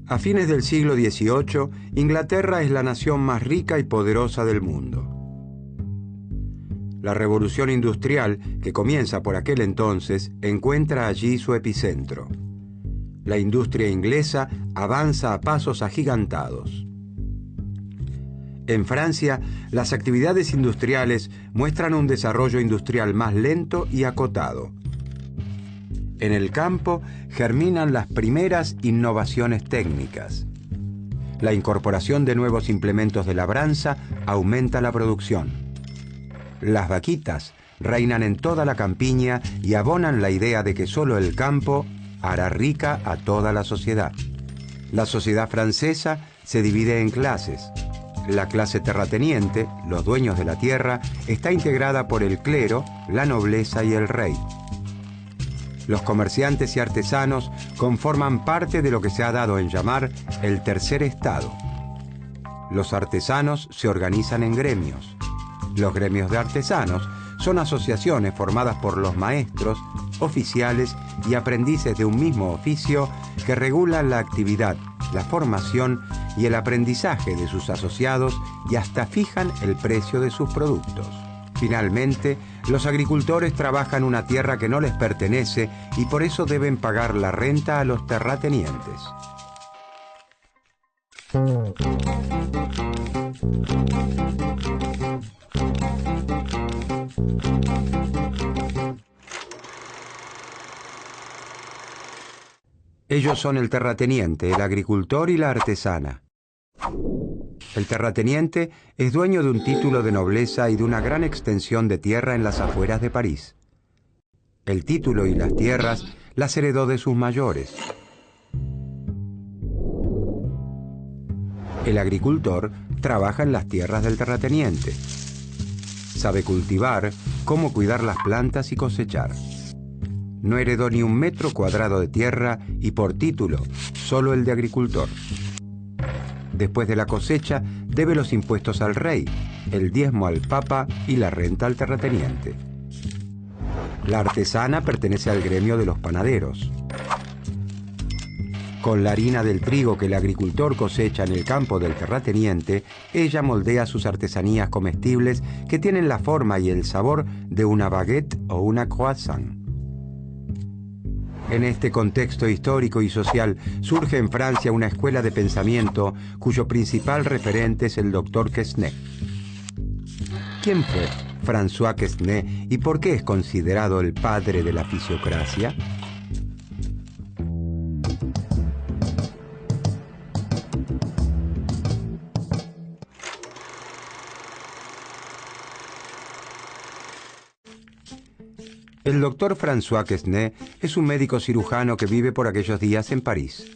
A fines del siglo XVIII, Inglaterra es la nación más rica y poderosa del mundo. La revolución industrial, que comienza por aquel entonces, encuentra allí su epicentro. La industria inglesa avanza a pasos agigantados. En Francia, las actividades industriales muestran un desarrollo industrial más lento y acotado. En el campo germinan las primeras innovaciones técnicas. La incorporación de nuevos implementos de labranza aumenta la producción. Las vaquitas reinan en toda la campiña y abonan la idea de que solo el campo hará rica a toda la sociedad. La sociedad francesa se divide en clases. La clase terrateniente, los dueños de la tierra, está integrada por el clero, la nobleza y el rey. Los comerciantes y artesanos conforman parte de lo que se ha dado en llamar el tercer estado. Los artesanos se organizan en gremios. Los gremios de artesanos son asociaciones formadas por los maestros, oficiales y aprendices de un mismo oficio que regulan la actividad, la formación y el aprendizaje de sus asociados y hasta fijan el precio de sus productos. Finalmente, los agricultores trabajan una tierra que no les pertenece y por eso deben pagar la renta a los terratenientes. Ellos son el terrateniente, el agricultor y la artesana. El terrateniente es dueño de un título de nobleza y de una gran extensión de tierra en las afueras de París. El título y las tierras las heredó de sus mayores. El agricultor trabaja en las tierras del terrateniente. Sabe cultivar, cómo cuidar las plantas y cosechar. No heredó ni un metro cuadrado de tierra y por título, solo el de agricultor. Después de la cosecha, debe los impuestos al rey, el diezmo al papa y la renta al terrateniente. La artesana pertenece al gremio de los panaderos. Con la harina del trigo que el agricultor cosecha en el campo del terrateniente, ella moldea sus artesanías comestibles que tienen la forma y el sabor de una baguette o una croissant. En este contexto histórico y social surge en Francia una escuela de pensamiento cuyo principal referente es el doctor Quesnay. ¿Quién fue François Quesnay y por qué es considerado el padre de la fisiocracia? El doctor François Quesnay es un médico cirujano que vive por aquellos días en París.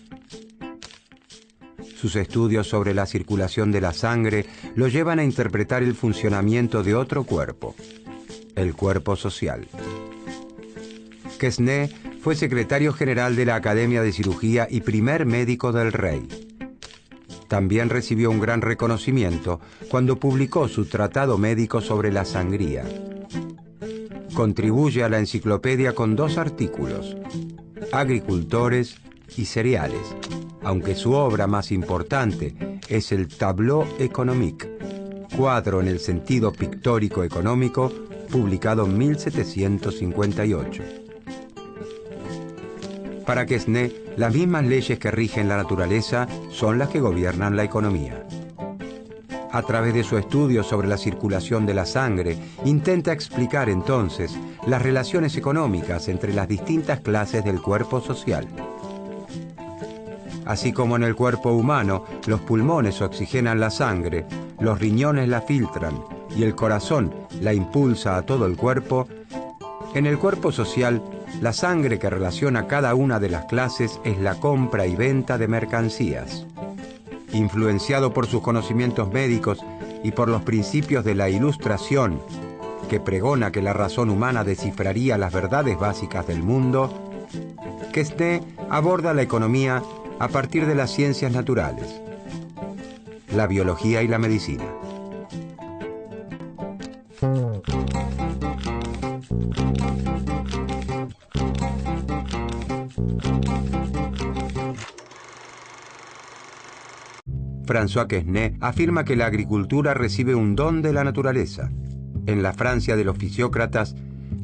Sus estudios sobre la circulación de la sangre lo llevan a interpretar el funcionamiento de otro cuerpo, el cuerpo social. Quesnay fue secretario general de la Academia de Cirugía y primer médico del rey. También recibió un gran reconocimiento cuando publicó su tratado médico sobre la sangría. Contribuye a la enciclopedia con 2 artículos, Agricultores y Cereales, aunque su obra más importante es el Tableau économique, cuadro en el sentido pictórico económico, publicado en 1758. Para Quesnay, las mismas leyes que rigen la naturaleza son las que gobiernan la economía. A través de su estudio sobre la circulación de la sangre, intenta explicar entonces las relaciones económicas entre las distintas clases del cuerpo social. Así como en el cuerpo humano, los pulmones oxigenan la sangre, los riñones la filtran y el corazón la impulsa a todo el cuerpo, en el cuerpo social, la sangre que relaciona cada una de las clases es la compra y venta de mercancías. Influenciado por sus conocimientos médicos y por los principios de la Ilustración, que pregona que la razón humana descifraría las verdades básicas del mundo, Quesnay aborda la economía a partir de las ciencias naturales, la biología y la medicina. François Quesnay afirma que la agricultura recibe un don de la naturaleza. En la Francia de los fisiócratas,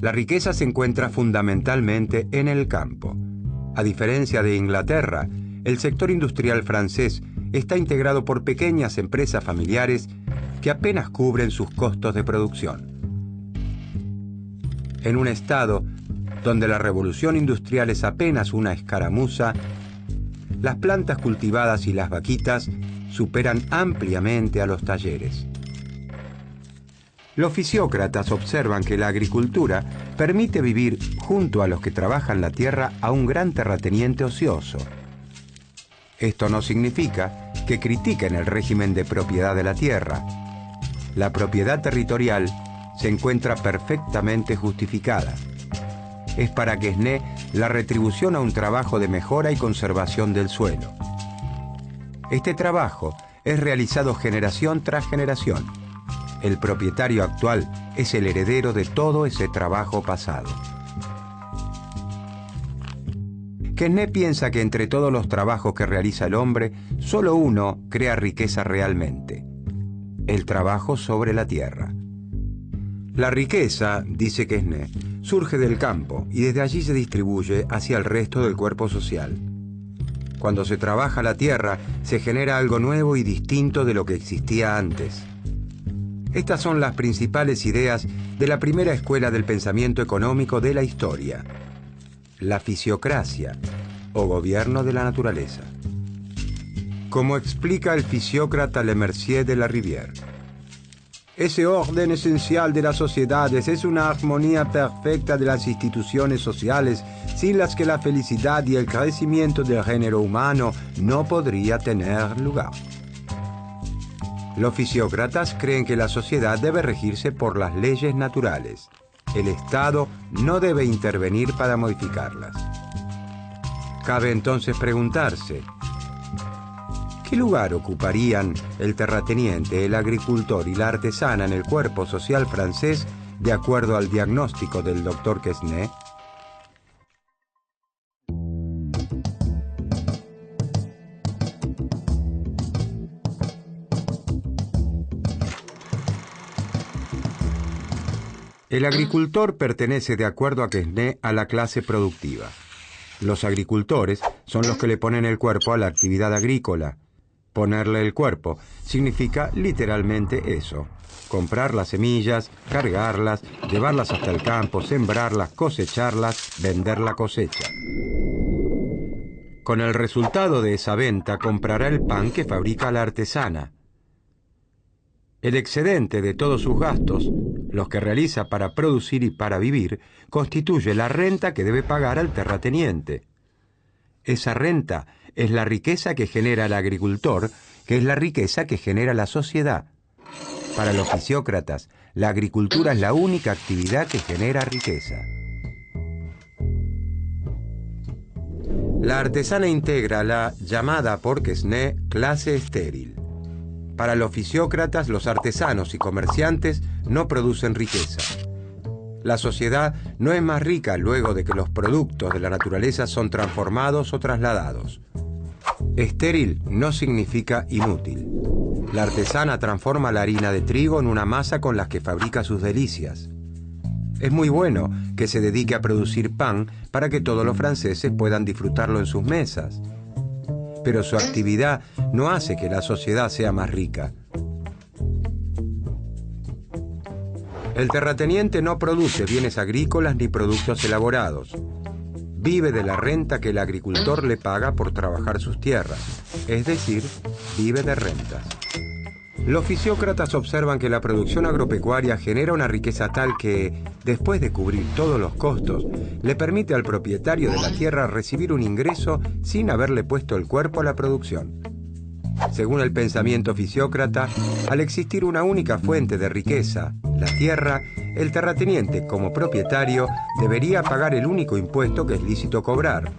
la riqueza se encuentra fundamentalmente en el campo. A diferencia de Inglaterra, el sector industrial francés está integrado por pequeñas empresas familiares que apenas cubren sus costos de producción. En un estado donde la revolución industrial es apenas una escaramuza, las plantas cultivadas y las vaquitas superan ampliamente a los talleres. Los fisiócratas observan que la agricultura permite vivir junto a los que trabajan la tierra a un gran terrateniente ocioso. Esto no significa que critiquen el régimen de propiedad de la tierra. La propiedad territorial se encuentra perfectamente justificada. Es para Quesnay la retribución a un trabajo de mejora y conservación del suelo. Este trabajo es realizado generación tras generación. El propietario actual es el heredero de todo ese trabajo pasado. Quesnay piensa que entre todos los trabajos que realiza el hombre, solo uno crea riqueza realmente: el trabajo sobre la tierra. La riqueza, dice Quesnay, surge del campo y desde allí se distribuye hacia el resto del cuerpo social. Cuando se trabaja la tierra, se genera algo nuevo y distinto de lo que existía antes. Estas son las principales ideas de la primera escuela del pensamiento económico de la historia: la fisiocracia, o gobierno de la naturaleza. Como explica el fisiócrata Lemercier de la Rivière, ese orden esencial de las sociedades es una armonía perfecta de las instituciones sociales sin las que la felicidad y el crecimiento del género humano no podría tener lugar. Los fisiócratas creen que la sociedad debe regirse por las leyes naturales. El Estado no debe intervenir para modificarlas. Cabe entonces preguntarse: ¿qué lugar ocuparían el terrateniente, el agricultor y la artesana en el cuerpo social francés de acuerdo al diagnóstico del doctor Quesnay? El agricultor pertenece, de acuerdo a Quesnay, a la clase productiva. Los agricultores son los que le ponen el cuerpo a la actividad agrícola. Ponerle el cuerpo significa literalmente eso: comprar las semillas, cargarlas, llevarlas hasta el campo, sembrarlas, cosecharlas, vender la cosecha. Con el resultado de esa venta comprará el pan que fabrica la artesana. El excedente de todos sus gastos, los que realiza para producir y para vivir, constituye la renta que debe pagar al terrateniente. Esa renta es la riqueza que genera el agricultor, que es la riqueza que genera la sociedad. Para los fisiócratas, la agricultura es la única actividad que genera riqueza. La artesana integra la llamada por Quesnay clase estéril. Para los fisiócratas, los artesanos y comerciantes no producen riqueza. La sociedad no es más rica luego de que los productos de la naturaleza son transformados o trasladados. Estéril no significa inútil. La artesana transforma la harina de trigo en una masa con la que fabrica sus delicias. Es muy bueno que se dedique a producir pan para que todos los franceses puedan disfrutarlo en sus mesas. Pero su actividad no hace que la sociedad sea más rica. El terrateniente no produce bienes agrícolas ni productos elaborados. Vive de la renta que el agricultor le paga por trabajar sus tierras, es decir, vive de rentas. Los fisiócratas observan que la producción agropecuaria genera una riqueza tal que, después de cubrir todos los costos, le permite al propietario de la tierra recibir un ingreso sin haberle puesto el cuerpo a la producción. Según el pensamiento fisiócrata, al existir una única fuente de riqueza, la tierra, el terrateniente, como propietario, debería pagar el único impuesto que es lícito cobrar: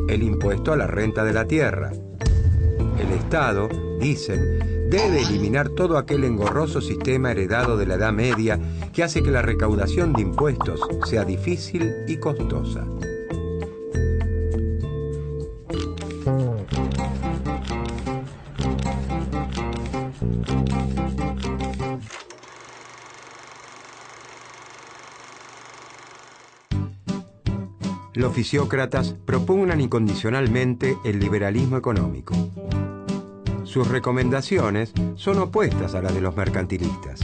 el impuesto a la renta de la tierra. El Estado, dicen, debe eliminar todo aquel engorroso sistema heredado de la Edad Media que hace que la recaudación de impuestos sea difícil y costosa. Los fisiócratas propugnan incondicionalmente el liberalismo económico. Sus recomendaciones son opuestas a las de los mercantilistas.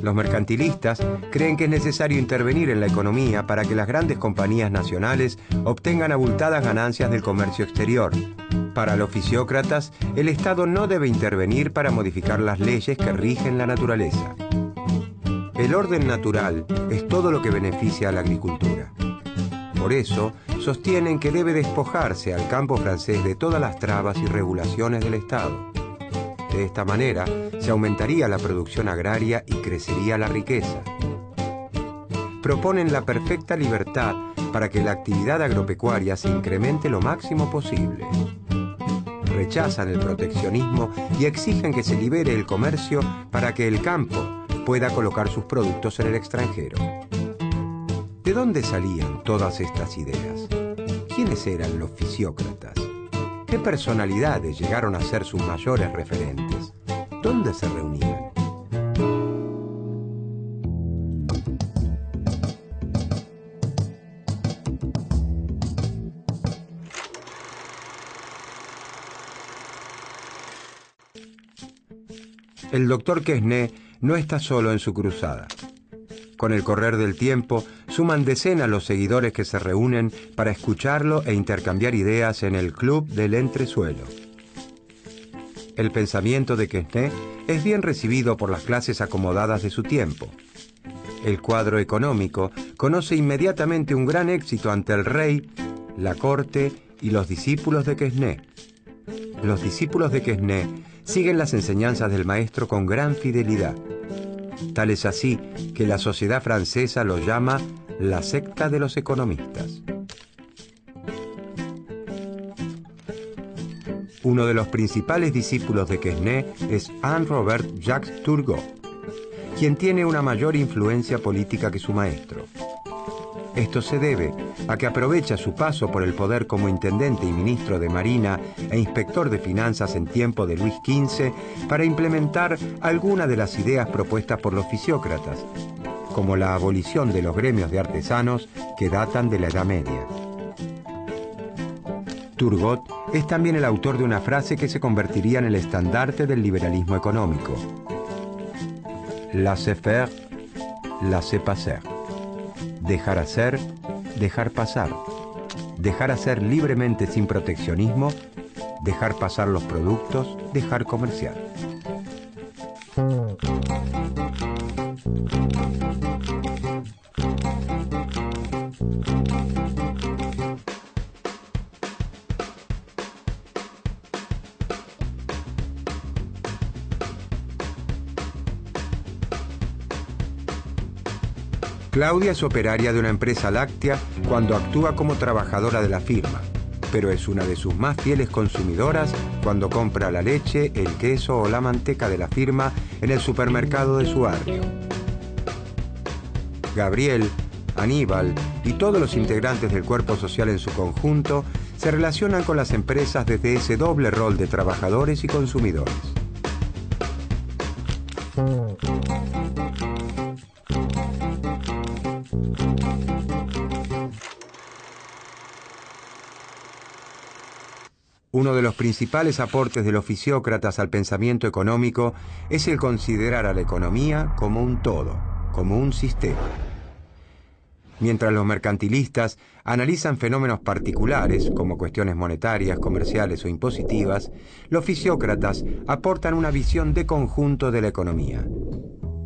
Los mercantilistas creen que es necesario intervenir en la economía para que las grandes compañías nacionales obtengan abultadas ganancias del comercio exterior. Para los fisiócratas, el Estado no debe intervenir para modificar las leyes que rigen la naturaleza. El orden natural es todo lo que beneficia a la agricultura. Por eso, sostienen que debe despojarse al campo francés de todas las trabas y regulaciones del Estado. De esta manera, se aumentaría la producción agraria y crecería la riqueza. Proponen la perfecta libertad para que la actividad agropecuaria se incremente lo máximo posible. Rechazan el proteccionismo y exigen que se libere el comercio para que el campo pueda colocar sus productos en el extranjero. ¿De dónde salían todas estas ideas? ¿Quiénes eran los fisiócratas? ¿Qué personalidades llegaron a ser sus mayores referentes? ¿Dónde se reunían? El doctor Quesnay no está solo en su cruzada. Con el correr del tiempo, suman decenas los seguidores que se reúnen para escucharlo e intercambiar ideas en el Club del Entresuelo. El pensamiento de Quesnay es bien recibido por las clases acomodadas de su tiempo. El cuadro económico conoce inmediatamente un gran éxito ante el rey, la corte y los discípulos de Quesnay. Los discípulos de Quesnay siguen las enseñanzas del maestro con gran fidelidad. Tal es así que la sociedad francesa lo llama la secta de los economistas. Uno de los principales discípulos de Quesnay es Henri-Robert Jacques Turgot, quien tiene una mayor influencia política que su maestro. Esto se debe a que aprovecha su paso por el poder como intendente y ministro de Marina e inspector de finanzas en tiempo de Luis XV para implementar algunas de las ideas propuestas por los fisiócratas, como la abolición de los gremios de artesanos que datan de la Edad Media. Turgot es también el autor de una frase que se convertiría en el estandarte del liberalismo económico. Laisser faire, laisser passer. Dejar hacer, dejar pasar. Dejar hacer libremente sin proteccionismo, dejar pasar los productos, dejar comerciar. Claudia es operaria de una empresa láctea cuando actúa como trabajadora de la firma, pero es una de sus más fieles consumidoras cuando compra la leche, el queso o la manteca de la firma en el supermercado de su barrio. Gabriel, Aníbal y todos los integrantes del cuerpo social en su conjunto se relacionan con las empresas desde ese doble rol de trabajadores y consumidores. Uno de los principales aportes de los fisiócratas al pensamiento económico es el considerar a la economía como un todo, como un sistema. Mientras los mercantilistas analizan fenómenos particulares, como cuestiones monetarias, comerciales o impositivas, los fisiócratas aportan una visión de conjunto de la economía.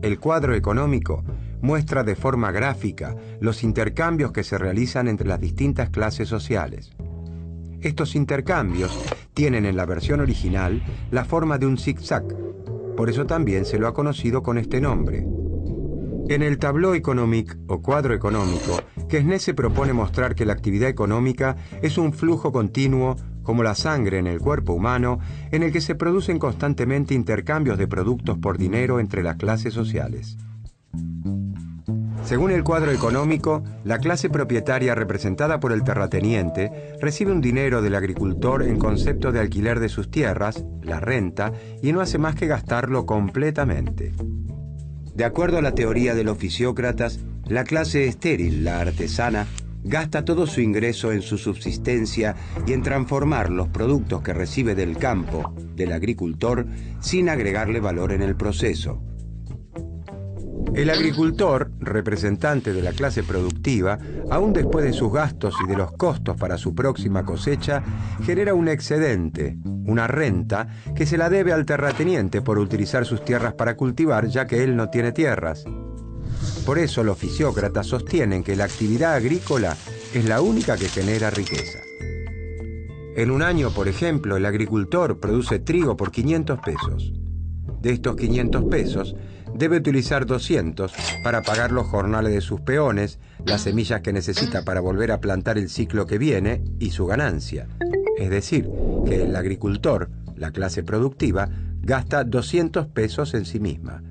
El cuadro económico muestra de forma gráfica los intercambios que se realizan entre las distintas clases sociales. Estos intercambios tienen en la versión original la forma de un zigzag, por eso también se lo ha conocido con este nombre. En el tableau économique o cuadro económico, Quesnay se propone mostrar que la actividad económica es un flujo continuo, como la sangre en el cuerpo humano, en el que se producen constantemente intercambios de productos por dinero entre las clases sociales. Según el cuadro económico, la clase propietaria representada por el terrateniente recibe un dinero del agricultor en concepto de alquiler de sus tierras, la renta, y no hace más que gastarlo completamente. De acuerdo a la teoría de los fisiócratas, la clase estéril, la artesana, gasta todo su ingreso en su subsistencia y en transformar los productos que recibe del campo, del agricultor, sin agregarle valor en el proceso. El agricultor, representante de la clase productiva, aún después de sus gastos y de los costos para su próxima cosecha, genera un excedente, una renta, que se la debe al terrateniente por utilizar sus tierras para cultivar, ya que él no tiene tierras. Por eso los fisiócratas sostienen que la actividad agrícola es la única que genera riqueza. En un año, por ejemplo, el agricultor produce trigo por 500 pesos. De estos 500 pesos, debe utilizar 200 para pagar los jornales de sus peones, las semillas que necesita para volver a plantar el ciclo que viene y su ganancia. Es decir, que el agricultor, la clase productiva, gasta 200 pesos en sí misma.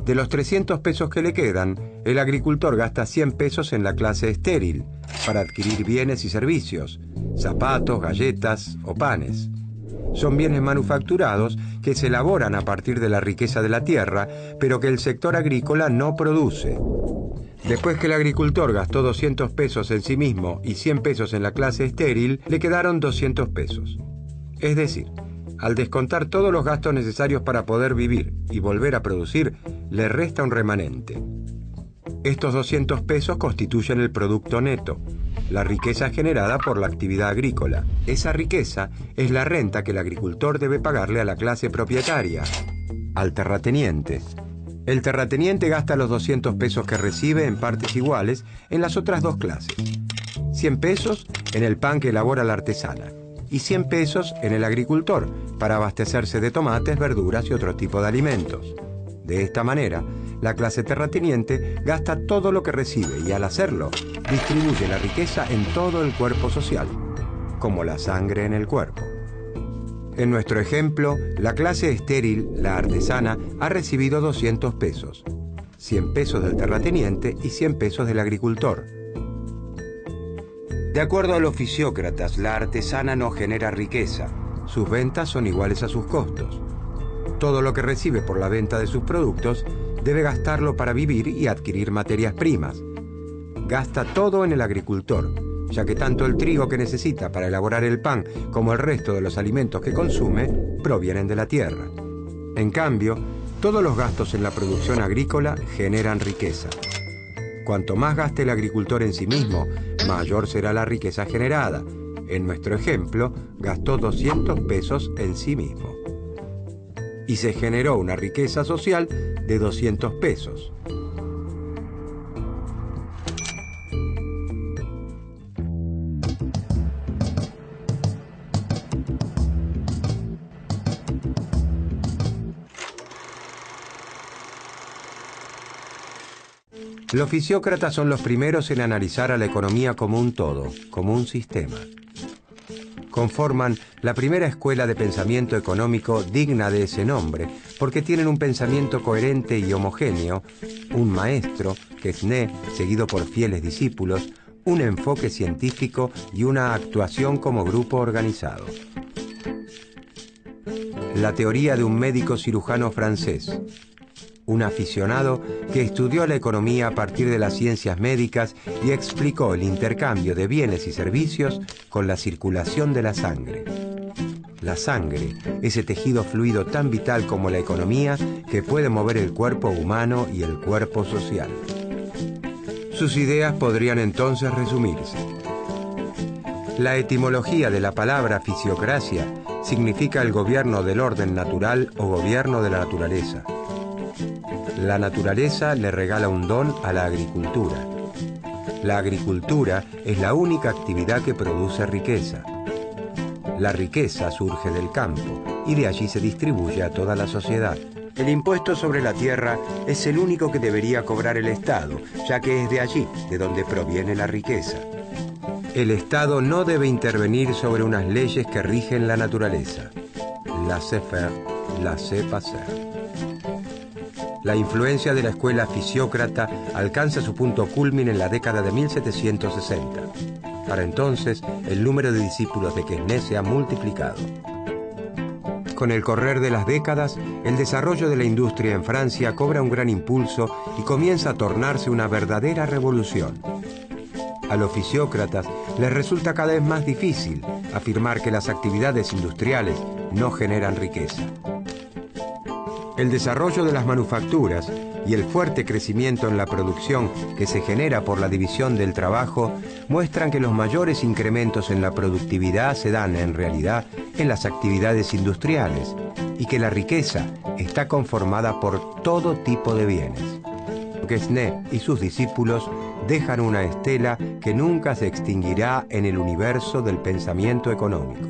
De los 300 pesos que le quedan, el agricultor gasta 100 pesos en la clase estéril, para adquirir bienes y servicios, zapatos, galletas o panes. Son bienes manufacturados que se elaboran a partir de la riqueza de la tierra, pero que el sector agrícola no produce. Después que el agricultor gastó 200 pesos en sí mismo y 100 pesos en la clase estéril, le quedaron 200 pesos. Es decir, al descontar todos los gastos necesarios para poder vivir y volver a producir, le resta un remanente. Estos 200 pesos constituyen el producto neto, la riqueza generada por la actividad agrícola. Esa riqueza es la renta que el agricultor debe pagarle a la clase propietaria, al terrateniente. El terrateniente gasta los 200 pesos que recibe en partes iguales en las otras dos clases. 100 pesos en el pan que elabora la artesana y 100 pesos en el agricultor para abastecerse de tomates, verduras y otro tipo de alimentos. De esta manera, la clase terrateniente gasta todo lo que recibe y al hacerlo, distribuye la riqueza en todo el cuerpo social, como la sangre en el cuerpo. En nuestro ejemplo, la clase estéril, la artesana, ha recibido 200 pesos, 100 pesos del terrateniente y 100 pesos del agricultor. De acuerdo a los fisiócratas, la artesana no genera riqueza, sus ventas son iguales a sus costos. Todo lo que recibe por la venta de sus productos debe gastarlo para vivir y adquirir materias primas. Gasta todo en el agricultor, ya que tanto el trigo que necesita para elaborar el pan como el resto de los alimentos que consume provienen de la tierra. En cambio, todos los gastos en la producción agrícola generan riqueza. Cuanto más gaste el agricultor en sí mismo, mayor será la riqueza generada. En nuestro ejemplo, gastó 200 pesos en sí mismo. Y se generó una riqueza social de 200 pesos. Los fisiócratas son los primeros en analizar a la economía como un todo, como un sistema. Conforman la primera escuela de pensamiento económico digna de ese nombre, porque tienen un pensamiento coherente y homogéneo, un maestro, Quesnay, seguido por fieles discípulos, un enfoque científico y una actuación como grupo organizado. La teoría de un médico cirujano francés, un aficionado que estudió la economía a partir de las ciencias médicas y explicó el intercambio de bienes y servicios con la circulación de la sangre. La sangre, ese tejido fluido tan vital como la economía que puede mover el cuerpo humano y el cuerpo social. Sus ideas podrían entonces resumirse. La etimología de la palabra fisiocracia significa el gobierno del orden natural o gobierno de la naturaleza. La naturaleza le regala un don a la agricultura. La agricultura es la única actividad que produce riqueza. La riqueza surge del campo y de allí se distribuye a toda la sociedad. El impuesto sobre la tierra es el único que debería cobrar el Estado, ya que es de allí de donde proviene la riqueza. El Estado no debe intervenir sobre unas leyes que rigen la naturaleza. Laissez faire, laissez passer. La influencia de la escuela fisiócrata alcanza su punto culmine en la década de 1760. Para entonces, el número de discípulos de Quesnay se ha multiplicado. Con el correr de las décadas, el desarrollo de la industria en Francia cobra un gran impulso y comienza a tornarse una verdadera revolución. A los fisiócratas les resulta cada vez más difícil afirmar que las actividades industriales no generan riqueza. El desarrollo de las manufacturas y el fuerte crecimiento en la producción que se genera por la división del trabajo muestran que los mayores incrementos en la productividad se dan, en realidad, en las actividades industriales y que la riqueza está conformada por todo tipo de bienes. Quesnay y sus discípulos dejan una estela que nunca se extinguirá en el universo del pensamiento económico.